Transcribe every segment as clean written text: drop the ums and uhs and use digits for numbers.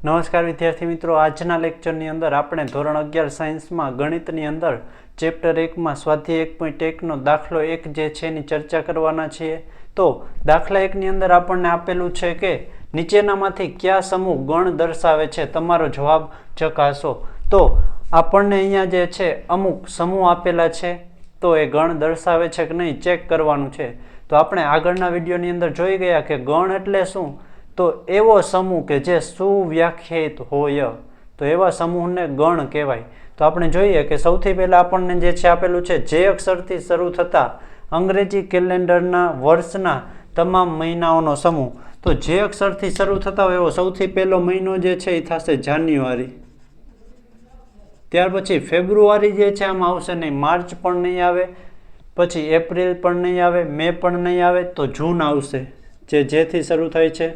નમસ્કાર વિદ્યાર્થી મિત્રો, આજના લેક્ચરની અંદર આપણે ધોરણ 11 સાયન્સમાં ગણિતની અંદર ચેપ્ટર 1માં સ્વાધ્યાય 1.1નો દાખલો 1 જે છે એની ચર્ચા કરવાના છીએ। તો દાખલા 1ની અંદર આપણને આપેલું છે કે નીચેનામાંથી કયા સમૂહ ગણ દર્શાવે છે, તમારો જવાબ ચકાસો। તો આપણને અહીંયા જે છે અમુક સમૂહ આપેલા છે, તો એ ગણ દર્શાવે છે કે નહીં ચેક કરવાનું છે। તો આપણે આગળના વિડીયોની અંદર જોઈ ગયા કે ગણ એટલે શું, તો એવો સમૂહ કે જે સુવ્યાખ્યાયિત હોય, તો એવા સમૂહને ગણ કહેવાય। તો આપણે જોઈએ કે સૌથી પહેલા આપણને જે છે આપેલું છે જે અક્ષરથી શરૂ થતા અંગ્રેજી કેલેન્ડરના વર્ષના તમામ મહિનાઓનો સમૂહ। તો જે અક્ષરથી શરૂ થતા હોય એવો સૌથી પહેલો મહિનો જે છે એ થશે જાન્યુઆરી, ત્યાર પછી ફેબ્રુઆરી જે છે આમાં આવશે નહીં, માર્ચ પણ નહીં આવે, પછી એપ્રિલ પણ નહીં આવે, મે પણ નહીં આવે, તો જૂન આવશે જે જેથી શરૂ થાય છે,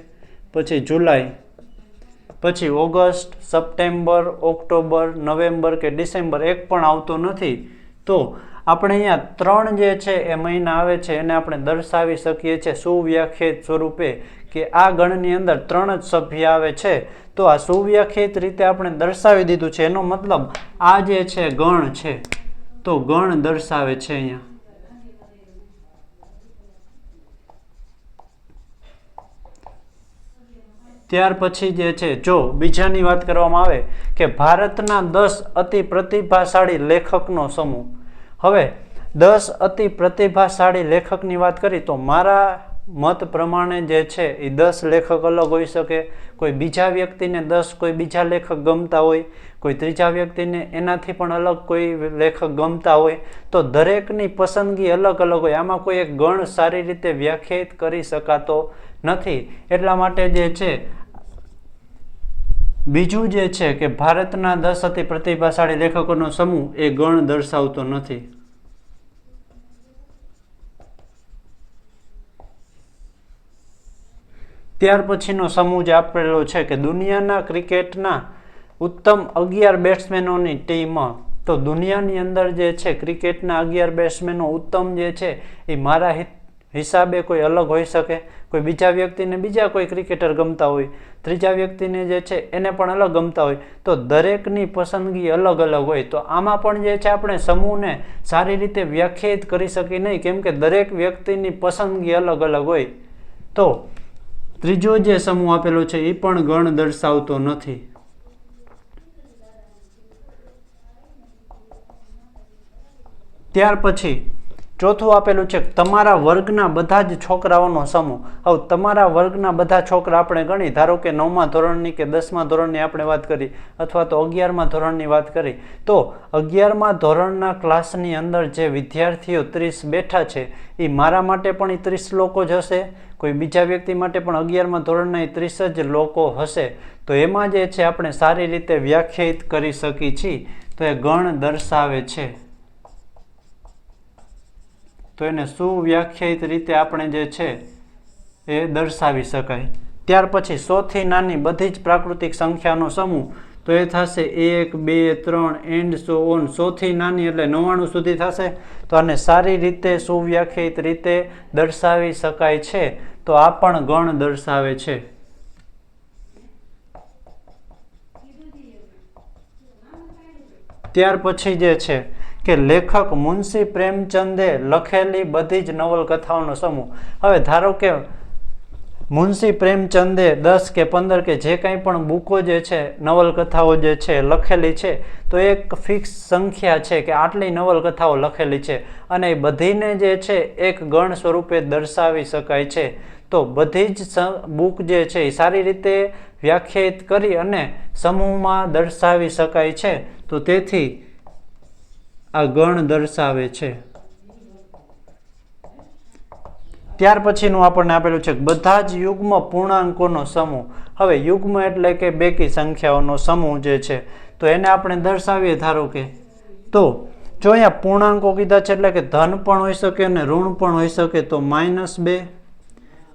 પછી જુલાઈ, પછી ઓગસ્ટ, સપ્ટેમ્બર, ઓક્ટોબર, નવેમ્બર કે ડિસેમ્બર એક પણ આવતો નથી। તો આપણે અહીંયા 3 જે છે એ મહિના આવે છે એને આપણે દર્શાવી શકીએ છીએ સુવ્યાખ્યાયિત સ્વરૂપે કે આ ગણની અંદર 3 જ સભ્ય આવે છે। તો આ સુવ્યાખ્યાયિત રીતે આપણે દર્શાવી દીધું છે, એનો મતલબ આ જે છે ગણ છે, તો ગણ દર્શાવે છે અહીંયા। ત્યાર પછી જે છે જો બીજાની વાત કરવામાં આવે કે ભારતના 10 અતિ પ્રતિભાશાળી લેખકનો સમૂહ। હવે 10 અતિ પ્રતિભાશાળી લેખકની વાત કરી તો મારા મત પ્રમાણે જે છે એ 10 લેખક અલગ હોઈ શકે, કોઈ બીજા વ્યક્તિને 10 કોઈ બીજા લેખક ગમતા હોય, કોઈ ત્રીજા વ્યક્તિને એનાથી પણ અલગ કોઈ લેખક ગમતા હોય, તો દરેકની પસંદગી અલગ અલગ હોય, આમાં કોઈ એક ગણ સારી રીતે વ્યાખ્યાયિત કરી શકાતો નથી। એટલા માટે જે છે બીજું જે છે કે ભારતના 10 અતિ પ્રતિભાશાળી લેખકોનો સમૂહ એ ગણ દર્શાવતો નથી। ત્યાર પછીનો સમૂહ જે આપેલો છે કે દુનિયાના ક્રિકેટના ઉત્તમ 11 બેટ્સમેનોની ટીમ। તો દુનિયાની અંદર જે છે ક્રિકેટના 11 બેટ્સમેનો ઉત્તમ જે છે એ મારા હિસાબે કોઈ અલગ હોઈ શકે, કોઈ બીજા વ્યક્તિને બીજા કોઈ ક્રિકેટર ગમતા હોય, ત્રીજા વ્યક્તિને જે છે એને પણ અલગ ગમતા હોય, તો દરેકની પસંદગી અલગ અલગ હોય। તો આમાં પણ જે છે આપણે સમૂહને સારી રીતે વ્યાખ્યાયિત કરી શકીએ નહીં, કેમ કે દરેક વ્યક્તિની પસંદગી અલગ અલગ હોય। તો ત્રીજો જે સમૂહ આપેલો છે એ પણ ગણ દર્શાવતો નથી। ત્યાર પછી ચોથું આપેલું છે તમારા વર્ગના બધા જ છોકરાઓનો સમૂહ। હવે તમારા વર્ગના બધા છોકરા આપણે ગણી, ધારો કે 9મા ધોરણની કે 10મા ધોરણની આપણે વાત કરી, અથવા તો 11મા ધોરણની વાત કરી, તો 11મા ધોરણના ક્લાસની અંદર જે વિદ્યાર્થીઓ 30 બેઠા છે એ મારા માટે પણ એ 30 લોકો જ હશે, કોઈ બીજા વ્યક્તિ માટે પણ 11મા ધોરણના એ 30 જ લોકો હશે। તો એમાં જે છે આપણે સારી રીતે વ્યાખ્યાયિત કરી શકીએ છીએ, તો એ ગણ દર્શાવે છે, તો એને સુવ્યાખ્યાયિત રીતે આપણે જે છે એ દર્શાવી શકાય। ત્યાર પછી સૌથી નાની બધી જ પ્રાકૃતિક સંખ્યાનો સમૂહ, તો એ થશે 1, 2, 3 એન્ડ સો ઓન, સૌથી નાની એટલે 99 સુધી થશે। તો આને સારી રીતે સુવ્યાખ્યાયિત રીતે દર્શાવી શકાય છે, તો આ પણ ગણ દર્શાવે છે। ત્યાર પછી જે છે કે લેખક મુનશી પ્રેમચંદે લખેલી બધી જ નવલકથાઓનો સમૂહ। હવે ધારો કે મુનશી પ્રેમચંદે 10 કે 15 કે જે કાંઈ પણ બુકો જે છે નવલકથાઓ જે છે લખેલી છે, તો એક ફિક્સ સંખ્યા છે કે આટલી નવલકથાઓ લખેલી છે, અને એ બધીને જે છે એક ગણ સ્વરૂપે દર્શાવી શકાય છે। તો બધી જ બુક જે છે એ સારી રીતે વ્યાખ્યાયિત કરી અને સમૂહમાં દર્શાવી શકાય છે, તો તેથી આ ગણ દર્શાવે છે। ત્યાર પછીનું આપણને આપેલું છે બધા જ યુગ્મ પૂર્ણાંકોનો સમૂહ। હવે યુગ્મ એટલે કે બેકી સંખ્યાઓનો સમૂહ જે છે, તો એને આપણે દર્શાવીએ, ધારો કે તો જો અહીંયા પૂર્ણાંકો કીધા છે એટલે કે ધન પણ હોઈ શકે અને ઋણ પણ હોઈ શકે, તો -2,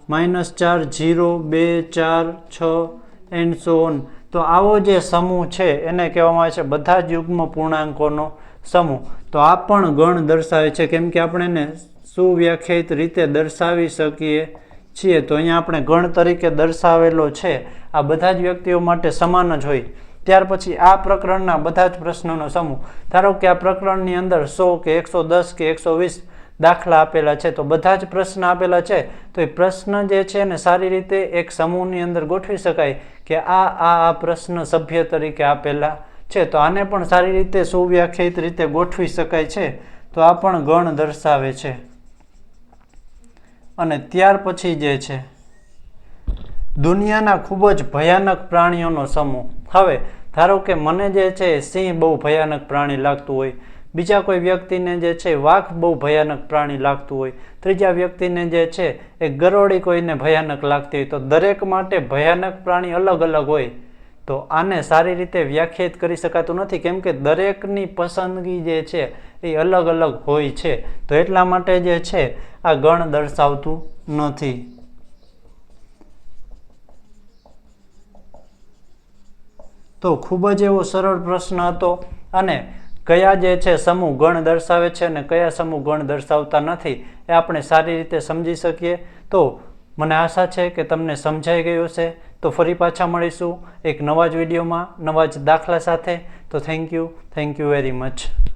-4, 0, 2, 4, 6 એન્ડ સો ઓન। તો આવો જે સમૂહ છે એને કહેવામાં આવે છે બધા જ યુગ્મ પૂર્ણાંકોનો સમૂહ। તો આ પણ ગણ દર્શાવે છે, કેમ કે આપણે એને સુવ્યાખ્યાયિત રીતે દર્શાવી શકીએ છીએ તો અહીંયા આપણે ગણ તરીકે દર્શાવેલો છે આ બધા જ વ્યક્તિઓ માટે સમાન જ હોય. ત્યાર પછી આ પ્રકરણના બધા જ પ્રશ્નોનો સમૂહ. ધારો કે આ પ્રકરણની અંદર 100 કે 110 કે 120 દાખલા આપેલા છે, તો બધા જ પ્રશ્ન આપેલા છે, તો એ પ્રશ્ન જે છે ને સારી રીતે એક સમૂહની અંદર ગોઠવી શકાય કે આ પ્રશ્ન સભ્ય તરીકે આપેલા છે, તો આને પણ સારી રીતે સુવ્યાખ્યાયિત રીતે ગોઠવી શકાય છે. તો આ પણ ગણ દર્શાવે છે. અને ત્યાર પછી જે છે દુનિયાના ખૂબ જ ભયાનક પ્રાણીઓનો સમૂહ. હવે ધારો કે મને જે છે સિંહ બહુ ભયાનક પ્રાણી લાગતું હોય, બીજા કોઈ વ્યક્તિને જે છે વાઘ બહુ ભયાનક પ્રાણી લાગતું હોય, ત્રીજા વ્યક્તિને જે છે એ ગરોળી કોઈને ભયાનક લાગતી હોય, તો દરેક માટે ભયાનક પ્રાણી અલગ અલગ હોય. તો આને સારી રીતે વ્યાખ્યાયિત કરી શકાતું નથી, કેમ કે દરેકની પસંદગી જે છે એ અલગ અલગ હોય છે. તો એટલા માટે જે છે આ ગણ દર્શાવતું નથી. તો ખૂબ જ એવો સરળ પ્રશ્ન હતો. અને કયા જે છે સમૂહ ગણ દર્શાવે છે અને કયા સમૂહ ગણ દર્શાવતા નથી એ આપણે સારી રીતે સમજી શકીએ. તો મને આશા છે કે તમને સમજાઈ ગયું હશે. તો ફરી પાછા મળીશું એક નવા જ વિડીયોમાં નવા જ દાખલા સાથે. તો થેન્ક યુ વેરી મચ.